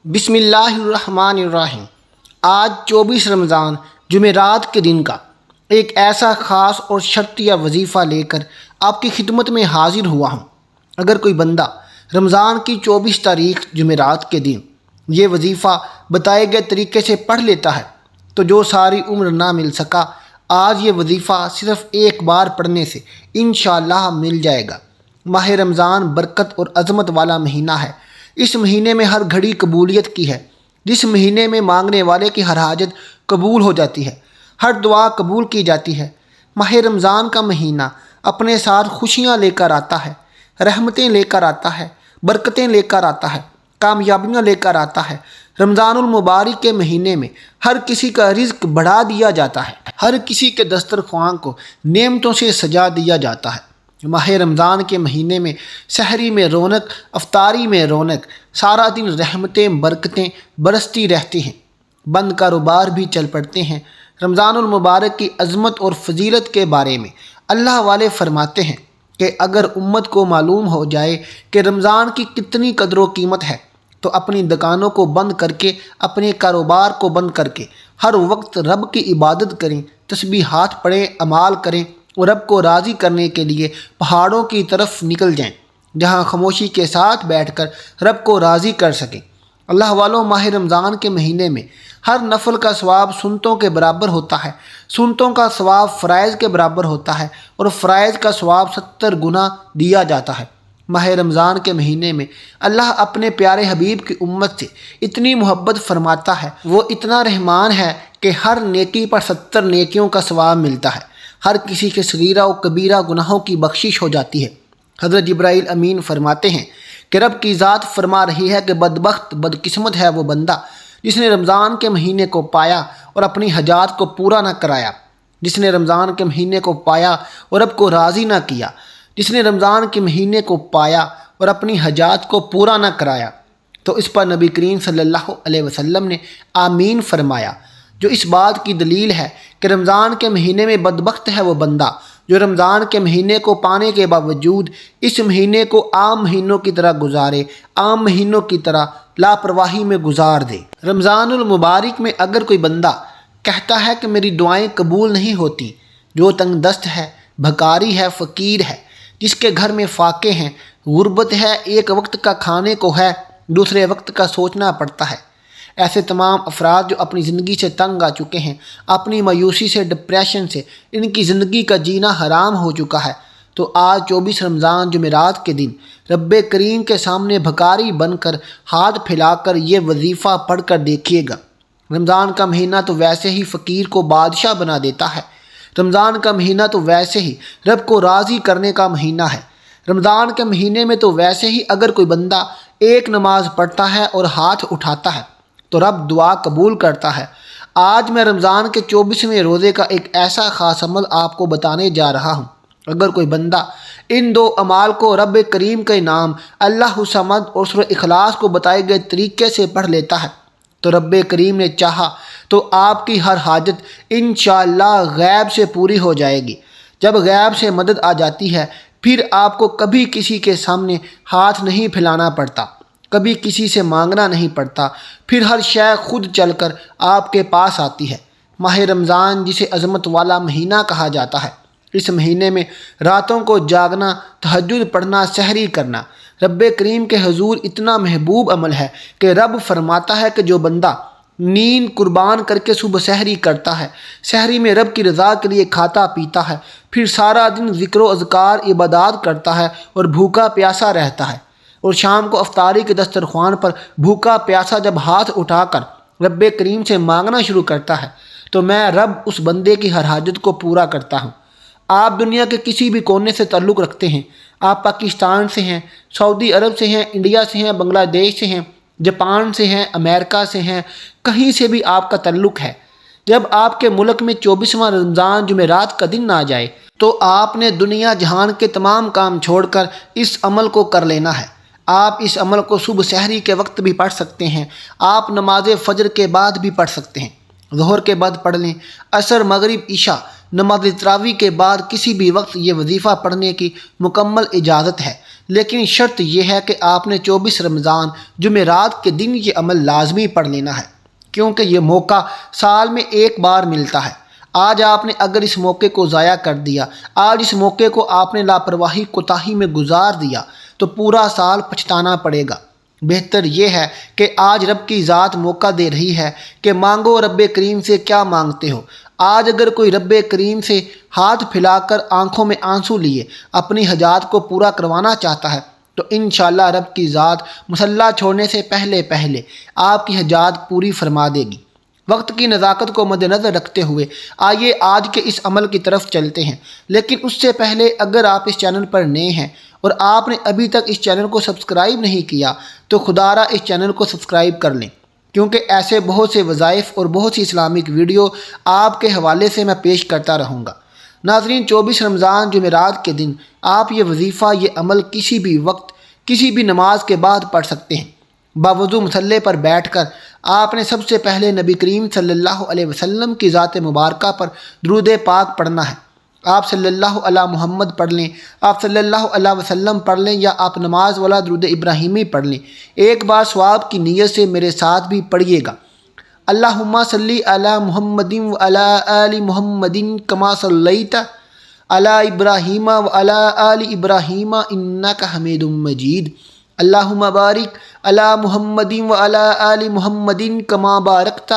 بسم اللہ الرحمن الرحیم۔ آج 24 رمضان جمعرات کے دن کا ایک ایسا خاص اور شرطیہ وظیفہ لے کر آپ کی خدمت میں حاضر ہوا ہوں۔ اگر کوئی بندہ رمضان کی 24 تاریخ جمعرات کے دن یہ وظیفہ بتائے گئے طریقے سے پڑھ لیتا ہے تو جو ساری عمر نہ مل سکا، آج یہ وظیفہ صرف ایک بار پڑھنے سے انشاءاللہ مل جائے گا۔ ماہ رمضان برکت اور عظمت والا مہینہ ہے۔ اس مہینے میں ہر گھڑی قبولیت کی ہے۔ جس مہینے میں مانگنے والے کی ہر حاجت قبول ہو جاتی ہے، ہر دعا قبول کی جاتی ہے۔ ماہ رمضان کا مہینہ اپنے ساتھ خوشیاں لے کر آتا ہے، رحمتیں لے کر آتا ہے، برکتیں لے کر آتا ہے، کامیابیاں لے کر آتا ہے۔ رمضان المبارک کے مہینے میں ہر کسی کا رزق بڑھا دیا جاتا ہے، ہر کسی کے دسترخوان کو نعمتوں سے سجا دیا جاتا ہے۔ ماہ رمضان کے مہینے میں سحری میں رونق، افطاری میں رونق، سارا دن رحمتیں برکتیں برستی رہتی ہیں، بند کاروبار بھی چل پڑتے ہیں۔ رمضان المبارک کی عظمت اور فضیلت کے بارے میں اللہ والے فرماتے ہیں کہ اگر امت کو معلوم ہو جائے کہ رمضان کی کتنی قدر و قیمت ہے تو اپنی دکانوں کو بند کر کے، اپنے کاروبار کو بند کر کے ہر وقت رب کی عبادت کریں، تسبیحات پڑھیں، اعمال کریں اور رب کو راضی کرنے کے لیے پہاڑوں کی طرف نکل جائیں، جہاں خاموشی کے ساتھ بیٹھ کر رب کو راضی کر سکیں۔ اللہ والوں، ماہ رمضان کے مہینے میں ہر نفل کا ثواب سنتوں کے برابر ہوتا ہے، سنتوں کا ثواب فرائض کے برابر ہوتا ہے اور فرائض کا ثواب 70 گنا دیا جاتا ہے۔ ماہ رمضان کے مہینے میں اللہ اپنے پیارے حبیب کی امت سے اتنی محبت فرماتا ہے، وہ اتنا رحمان ہے کہ ہر نیکی پر 70 نیکیوں کا ثواب ملتا ہے، ہر کسی کے صغیرہ و کبیرہ گناہوں کی بخشش ہو جاتی ہے۔ حضرت جبرائیل امین فرماتے ہیں کہ رب کی ذات فرما رہی ہے کہ بدبخت بدقسمت ہے وہ بندہ جس نے رمضان کے مہینے کو پایا اور اپنی حاجات کو پورا نہ کرایا، جس نے رمضان کے مہینے کو پایا اور رب کو راضی نہ کیا، جس نے رمضان کے مہینے کو پایا اور اپنی حاجات کو پورا نہ کرایا۔ تو اس پر نبی کریم صلی اللہ علیہ وسلم نے آمین فرمایا، جو اس بات کی دلیل ہے کہ رمضان کے مہینے میں بدبخت ہے وہ بندہ جو رمضان کے مہینے کو پانے کے باوجود اس مہینے کو عام مہینوں کی طرح گزارے، عام مہینوں کی طرح لاپرواہی میں گزار دے۔ رمضان المبارک میں اگر کوئی بندہ کہتا ہے کہ میری دعائیں قبول نہیں ہوتی، جو تنگ دست ہے، بھکاری ہے، فقیر ہے، جس کے گھر میں فاقے ہیں، غربت ہے، ایک وقت کا کھانے کو ہے، دوسرے وقت کا سوچنا پڑتا ہے، ایسے تمام افراد جو اپنی زندگی سے تنگ آ چکے ہیں، اپنی مایوسی سے، ڈپریشن سے ان کی زندگی کا جینا حرام ہو چکا ہے، تو آج 24 رمضان جمعرات کے دن رب کریم کے سامنے بھکاری بن کر ہاتھ پھیلا کر یہ وظیفہ پڑھ کر دیکھیے گا۔ رمضان کا مہینہ تو ویسے ہی فقیر کو بادشاہ بنا دیتا ہے، رمضان کا مہینہ تو ویسے ہی رب کو راضی کرنے کا مہینہ ہے۔ رمضان کے مہینے میں تو ویسے ہی اگر کوئی بندہ ایک نماز پڑھتا ہے اور ہاتھ اٹھاتا ہے تو رب دعا قبول کرتا ہے۔ آج میں رمضان کے 24ویں روزے کا ایک ایسا خاص عمل آپ کو بتانے جا رہا ہوں۔ اگر کوئی بندہ ان دو اعمال کو رب کریم کے نام اللہ الصمد اور سورہ اخلاص کو بتائے گئے طریقے سے پڑھ لیتا ہے تو رب کریم نے چاہا تو آپ کی ہر حاجت انشاءاللہ غیب سے پوری ہو جائے گی۔ جب غیب سے مدد آ جاتی ہے پھر آپ کو کبھی کسی کے سامنے ہاتھ نہیں پھیلانا پڑتا، کبھی کسی سے مانگنا نہیں پڑتا، پھر ہر شے خود چل کر آپ کے پاس آتی ہے۔ ماہ رمضان جسے عظمت والا مہینہ کہا جاتا ہے، اس مہینے میں راتوں کو جاگنا، تہجد پڑھنا، سحری کرنا رب کریم کے حضور اتنا محبوب عمل ہے کہ رب فرماتا ہے کہ جو بندہ نیند قربان کر کے صبح سحری کرتا ہے، سحری میں رب کی رضا کے لیے کھاتا پیتا ہے، پھر سارا دن ذکر و اذکار عبادات کرتا ہے اور بھوکا پیاسا رہتا ہے، اور شام کو افطاری کے دسترخوان پر بھوکا پیاسا جب ہاتھ اٹھا کر رب کریم سے مانگنا شروع کرتا ہے تو میں رب اس بندے کی ہر حاجت کو پورا کرتا ہوں۔ آپ دنیا کے کسی بھی کونے سے تعلق رکھتے ہیں، آپ پاکستان سے ہیں، سعودی عرب سے ہیں، انڈیا سے ہیں، بنگلہ دیش سے ہیں، جاپان سے ہیں، امریکہ سے ہیں، کہیں سے بھی آپ کا تعلق ہے، جب آپ کے ملک میں 24واں رمضان جمعرات کا دن آ جائے تو آپ نے دنیا جہان کے تمام کام چھوڑ کر اس عمل کو کر لینا ہے۔ آپ اس عمل کو صبح سحری کے وقت بھی پڑھ سکتے ہیں، آپ نماز فجر کے بعد بھی پڑھ سکتے ہیں، ظہر کے بعد پڑھ لیں، عصر، مغرب، عشاء، نماز تراویح کے بعد کسی بھی وقت یہ وظیفہ پڑھنے کی مکمل اجازت ہے، لیکن شرط یہ ہے کہ آپ نے 24 رمضان جمعرات کے دن یہ عمل لازمی پڑھ لینا ہے، کیونکہ یہ موقع سال میں ایک بار ملتا ہے۔ آج آپ نے اگر اس موقع کو ضائع کر دیا، آج اس موقع کو آپ نے لاپرواہی کوتاہی میں گزار دیا تو پورا سال پچھتانا پڑے گا۔ بہتر یہ ہے کہ آج رب کی ذات موقع دے رہی ہے کہ مانگو رب کریم سے کیا مانگتے ہو۔ آج اگر کوئی رب کریم سے ہاتھ پھیلا کر آنکھوں میں آنسو لیے اپنی حاجات کو پورا کروانا چاہتا ہے تو انشاءاللہ رب کی ذات مصلی چھوڑنے سے پہلے آپ کی حاجات پوری فرما دے گی۔ وقت کی نزاکت کو مد نظر رکھتے ہوئے آئیے آج کے اس عمل کی طرف چلتے ہیں، لیکن اس سے پہلے اگر آپ اس چینل پر نئے ہیں اور آپ نے ابھی تک اس چینل کو سبسکرائب نہیں کیا تو خدا را اس چینل کو سبسکرائب کر لیں، کیونکہ ایسے بہت سے وظائف اور بہت سی اسلامک ویڈیو آپ کے حوالے سے میں پیش کرتا رہوں گا۔ ناظرین، 24 رمضان جمعرات کے دن آپ یہ وظیفہ، یہ عمل کسی بھی وقت، کسی بھی نماز کے بعد پڑھ سکتے ہیں۔ باوضو مصلی پر بیٹھ کر آپ نے سب سے پہلے نبی کریم صلی اللہ علیہ وسلم کی ذات مبارکہ پر درود پاک پڑھنا ہے۔ آپ صلی اللہ علی محمد پڑھ لیں، آپ صلی اللہ علیہ وسلم پڑھ لیں، یا آپ نماز والا درود ابراہیمی پڑھ لیں۔ ایک بار ثواب کی نیت سے میرے ساتھ بھی پڑھیے گا۔ اللہم صلی علی محمد وعلی آل محمد کما صلیت علی ابراہیم وعلی آل ابراہیم انک حمید مجید۔ اللہم بارک علی محمد وعلی آل محمد کما بارکت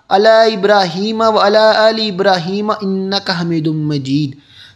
علی ابراہیم وعلی آل ابراہیم انک حمید مجید۔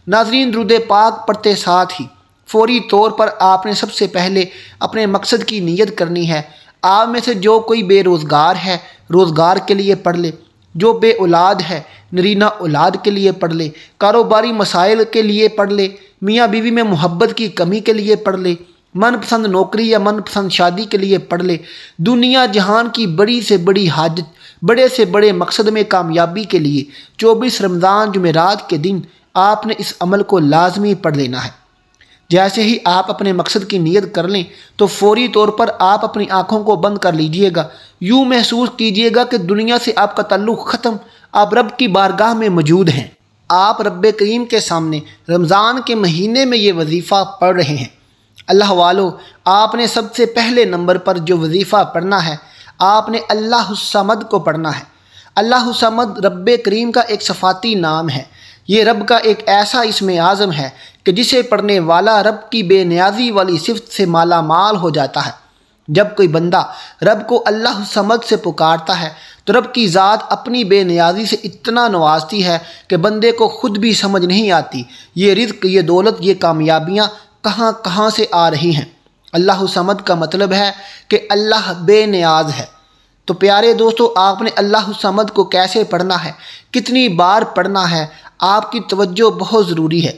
ناظرین، درود پاک پڑھتے ساتھ ہی فوری طور پر آپ نے سب سے پہلے اپنے مقصد کی نیت کرنی ہے۔ آپ میں سے جو کوئی بے روزگار ہے روزگار کے لیے پڑھ لے، جو بے اولاد ہے نرینہ اولاد کے لیے پڑھ لے، کاروباری مسائل کے لیے پڑھ لے، میاں بیوی میں محبت کی کمی کے لیے پڑھ لے، من پسند نوکری یا من پسند شادی کے لیے پڑھ لے، دنیا جہان کی بڑی سے بڑی حاجت، بڑے سے بڑے مقصد میں کامیابی کے لیے 24 رمضان جمعرات کے دن آپ نے اس عمل کو لازمی پڑھ لینا ہے۔ جیسے ہی آپ اپنے مقصد کی نیت کر لیں تو فوری طور پر آپ اپنی آنکھوں کو بند کر لیجئے گا، یوں محسوس کیجئے گا کہ دنیا سے آپ کا تعلق ختم، آپ رب کی بارگاہ میں موجود ہیں۔ آپ رب کریم کے سامنے رمضان کے مہینے میں یہ وظیفہ پڑھ رہے ہیں۔ اللہ والو، آپ نے سب سے پہلے نمبر پر جو وظیفہ پڑھنا ہے، آپ نے اللہ الصمد کو پڑھنا ہے۔ اللہ الصمد رب کریم کا ایک صفاتی نام ہے۔ یہ رب کا ایک ایسا اسم اعظم ہے کہ جسے پڑھنے والا رب کی بے نیازی والی صفت سے مالا مال ہو جاتا ہے۔ جب کوئی بندہ رب کو اللہ الصمد سے پکارتا ہے تو رب کی ذات اپنی بے نیازی سے اتنا نوازتی ہے کہ بندے کو خود بھی سمجھ نہیں آتی یہ رزق، یہ دولت، یہ کامیابیاں کہاں کہاں سے آ رہی ہیں۔ اللہ الصمد کا مطلب ہے کہ اللہ بے نیاز ہے۔ تو پیارے دوستو، آپ نے اللہ الصمد کو کیسے پڑھنا ہے، کتنی بار پڑھنا ہے، آپ کی توجہ بہت ضروری ہے۔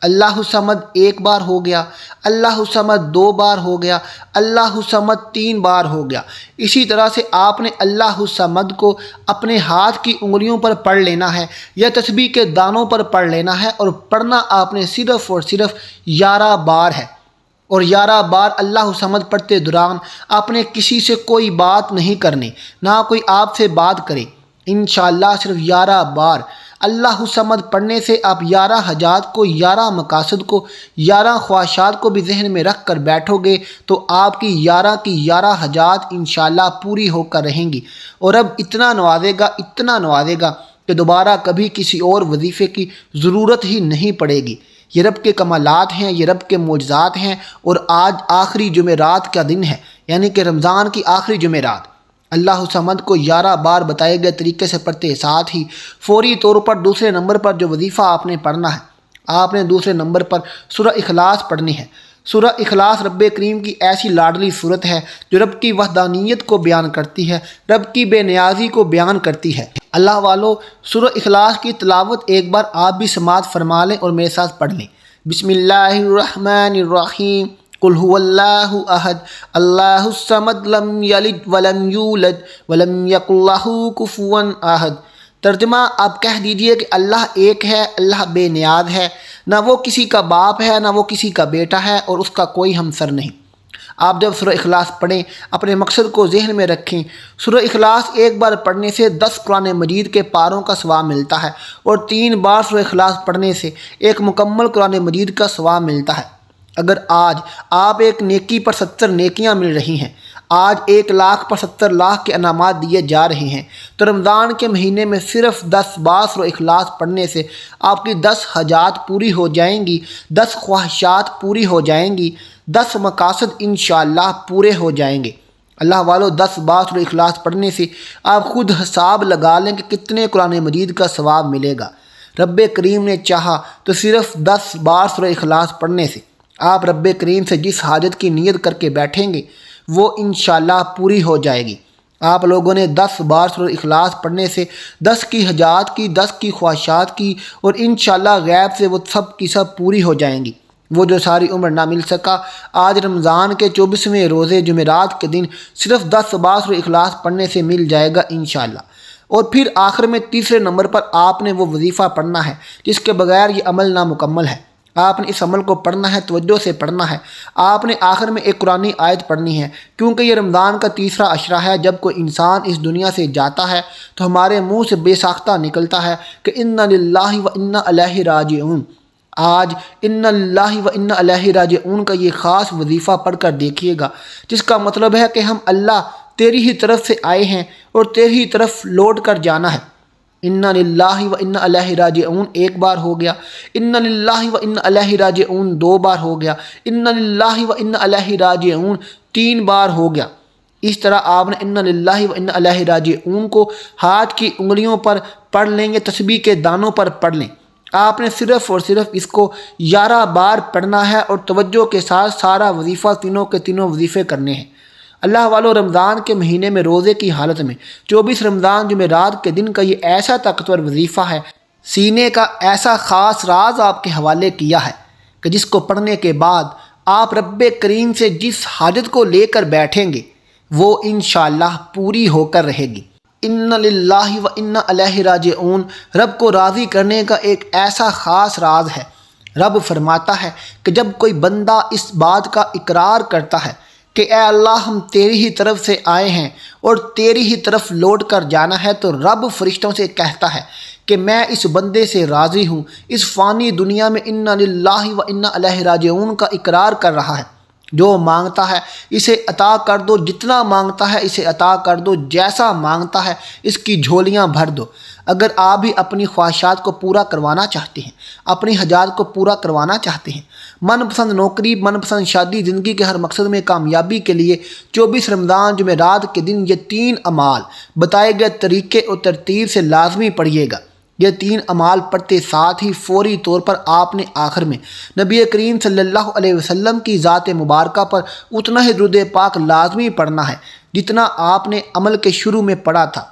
اللہ الصمد ایک بار ہو گیا، اللہ الصمد 2 بار ہو گیا، اللہ الصمد 3 بار ہو گیا۔ اسی طرح سے آپ نے اللہ الصمد کو اپنے ہاتھ کی انگلیوں پر پڑھ لینا ہے یا تسبیح کے دانوں پر پڑھ لینا ہے، اور پڑھنا آپ نے صرف اور صرف 11 بار ہے۔ اور 11 بار اللہ الصمد پڑھتے دوران آپ نے کسی سے کوئی بات نہیں کرنی، نہ کوئی آپ سے بات کرے۔ انشاءاللہ صرف 11 بار اللہ الصمد پڑھنے سے آپ 11 حاجات کو، 11 مقاصد کو، 11 خواہشات کو بھی ذہن میں رکھ کر بیٹھو گے تو آپ کی 11 کی 11 حاجات انشاءاللہ پوری ہو کر رہیں گی، اور اب اتنا نوازے گا، اتنا نوازے گا کہ دوبارہ کبھی کسی اور وظیفے کی ضرورت ہی نہیں پڑے گی۔ یہ رب کے کمالات ہیں، یہ رب کے معجزات ہیں، اور آج آخری جمعرات کا دن ہے، یعنی کہ رمضان کی آخری جمعرات۔ اللہ الصمد کو 11 بار بتائے گئے طریقے سے پڑھتے ساتھ ہی فوری طور پر دوسرے نمبر پر جو وظیفہ آپ نے پڑھنا ہے، آپ نے دوسرے نمبر پر سورہ اخلاص پڑھنی ہے۔ سورہ اخلاص رب کریم کی ایسی لاڈلی صورت ہے جو رب کی وحدانیت کو بیان کرتی ہے، رب کی بے نیازی کو بیان کرتی ہے۔ اللہ والو، سورہ اخلاص کی تلاوت ایک بار آپ بھی سماعت فرما لیں اور میرے ساتھ پڑھ لیں۔ بسم اللہ الرحمن الرحیم، قل هو اللہ احد اللہ الصمد لم یلد ولم یولد ولم یکن لہ کفوا احد۔ ترجمہ آپ کہہ دیجئے کہ اللہ ایک ہے، اللہ بے نیاز ہے، نہ وہ کسی کا باپ ہے، نہ وہ کسی کا بیٹا ہے، اور اس کا کوئی ہمسر نہیں۔ آپ جب سورہ اخلاص پڑھیں اپنے مقصد کو ذہن میں رکھیں۔ سورہ اخلاص ایک بار پڑھنے سے 10 قرآن مجید کے پاروں کا ثواب ملتا ہے، اور 3 بار سورہ اخلاص پڑھنے سے ایک مکمل قرآن مجید کا ثواب ملتا ہے۔ اگر آج آپ ایک نیکی پر 70 نیکیاں مل رہی ہیں، آج 1 لاکھ پر 70 لاکھ کے انعامات دیے جا رہے ہیں، تو رمضان کے مہینے میں صرف 10 بار سورہ اخلاص پڑھنے سے آپ کی 10 حاجات پوری ہو جائیں گی، 10 خواہشات پوری ہو جائیں گی، 10 مقاصد انشاءاللہ پورے ہو جائیں گے۔ اللہ والو، 10 بار سورہ اخلاص پڑھنے سے آپ خود حساب لگا لیں کہ کتنے قرآن مجید کا ثواب ملے گا۔ رب کریم نے چاہا تو صرف 10 بار سورہ اخلاص پڑھنے سے آپ رب کریم سے جس حاجت کی نیت کر کے بیٹھیں گے وہ انشاءاللہ پوری ہو جائے گی۔ آپ لوگوں نے 10 بار سورہ اخلاص پڑھنے سے 10 کی حاجات کی، 10 کی خواہشات کی، اور انشاءاللہ غیب سے وہ سب کی سب پوری ہو جائیں گی۔ وہ جو ساری عمر نہ مل سکا، آج رمضان کے 24ویں روزے جمعرات کے دن صرف 10 بار سورہ اخلاص پڑھنے سے مل جائے گا انشاءاللہ۔ اور پھر آخر میں تیسرے نمبر پر آپ نے وہ وظیفہ پڑھنا ہے جس کے بغیر یہ عمل نامکمل ہے۔ آپ نے اس عمل کو پڑھنا ہے، توجہ سے پڑھنا ہے۔ آپ نے آخر میں ایک قرآنی آیت پڑھنی ہے، کیونکہ یہ رمضان کا تیسرا عشرہ ہے۔ جب کوئی انسان اس دنیا سے جاتا ہے تو ہمارے منہ سے بے ساختہ نکلتا ہے کہ انا للہ و انا الیہ راجعون۔ آج انا للہ و انا الیہ راجعون کا یہ خاص وظیفہ پڑھ کر دیکھیے گا، جس کا مطلب ہے کہ ہم اللہ تیری ہی طرف سے آئے ہیں اور تیری ہی طرف لوٹ کر جانا ہے۔ انا للہ و انا الیہ راجعون 1 بار ہو گیا، انا للہ و انا الیہ راجعون 2 بار ہو گیا، انا للہ و انا الیہ راجعون 3 بار ہو گیا۔ اس طرح آپ نے انا للہ و انا الیہ راجعون کو ہاتھ کی انگلیوں پر پڑھ لیں گے، تسبیح کے دانوں پر پڑھ لیں۔ آپ نے صرف اور صرف اس کو 11 بار پڑھنا ہے اور توجہ کے ساتھ سارا وظیفہ تینوں کے تینوں وظیفے کرنے ہیں۔ اللہ والو، رمضان کے مہینے میں روزے کی حالت میں 24 رمضان جمعرات کے دن کا یہ ایسا طاقتور وظیفہ ہے، سینے کا ایسا خاص راز آپ کے حوالے کیا ہے کہ جس کو پڑھنے کے بعد آپ رب کریم سے جس حاجت کو لے کر بیٹھیں گے وہ انشاءاللہ پوری ہو کر رہے گی۔ انا للہ و انا الیہ راجعون رب کو راضی کرنے کا ایک ایسا خاص راز ہے۔ رب فرماتا ہے کہ جب کوئی بندہ اس بات کا اقرار کرتا ہے کہ اے اللہ ہم تیری ہی طرف سے آئے ہیں اور تیری ہی طرف لوٹ کر جانا ہے، تو رب فرشتوں سے کہتا ہے کہ میں اس بندے سے راضی ہوں۔ اس فانی دنیا میں انا للہ و انا الیہ راجعون کا اقرار کر رہا ہے۔ جو مانگتا ہے اسے عطا کر دو، جتنا مانگتا ہے اسے عطا کر دو، جیسا مانگتا ہے اس کی جھولیاں بھر دو۔ اگر آپ بھی اپنی خواہشات کو پورا کروانا چاہتے ہیں، اپنی حاجات کو پورا کروانا چاہتے ہیں، من پسند نوکری، من پسند شادی، زندگی کے ہر مقصد میں کامیابی کے لیے 24 رمضان جمعرات کے دن یہ 3 اعمال بتائے گئے طریقے اور ترتیب سے لازمی پڑھیے گا۔ یہ 3 اعمال پڑھتے ساتھ ہی فوری طور پر آپ نے آخر میں نبی کریم صلی اللہ علیہ وسلم کی ذات مبارکہ پر اتنا ہی درود پاک لازمی پڑھنا ہے جتنا آپ نے عمل کے شروع میں پڑھا تھا۔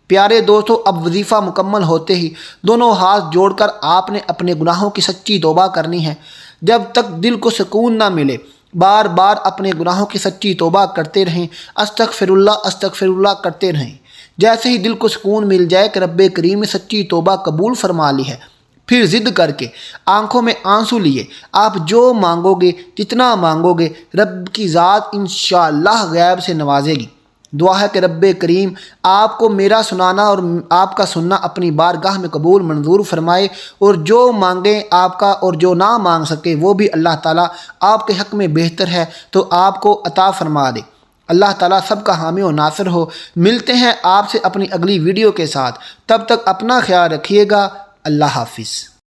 پیارے دوستو، اب وظیفہ مکمل ہوتے ہی دونوں ہاتھ جوڑ کر آپ نے اپنے گناہوں کی سچی توبہ کرنی ہے۔ جب تک دل کو سکون نہ ملے بار بار اپنے گناہوں کی سچی توبہ کرتے رہیں، استغفر اللہ کرتے رہیں۔ جیسے ہی دل کو سکون مل جائے کہ رب کریم نے سچی توبہ قبول فرما لی ہے، پھر ضد کر کے آنکھوں میں آنسو لیے آپ جو مانگو گے، جتنا مانگو گے، رب کی ذات انشاءاللہ غیب سے نوازے گی۔ دعا ہے کہ رب کریم آپ کو میرا سنانا اور آپ کا سننا اپنی بارگاہ میں قبول منظور فرمائے، اور جو مانگیں آپ کا اور جو نہ مانگ سکے وہ بھی اللہ تعالیٰ آپ کے حق میں بہتر ہے تو آپ کو عطا فرما دے۔ اللہ تعالیٰ سب کا حامی و ناصر ہو۔ ملتے ہیں آپ سے اپنی اگلی ویڈیو کے ساتھ، تب تک اپنا خیال رکھیے گا۔ اللہ حافظ۔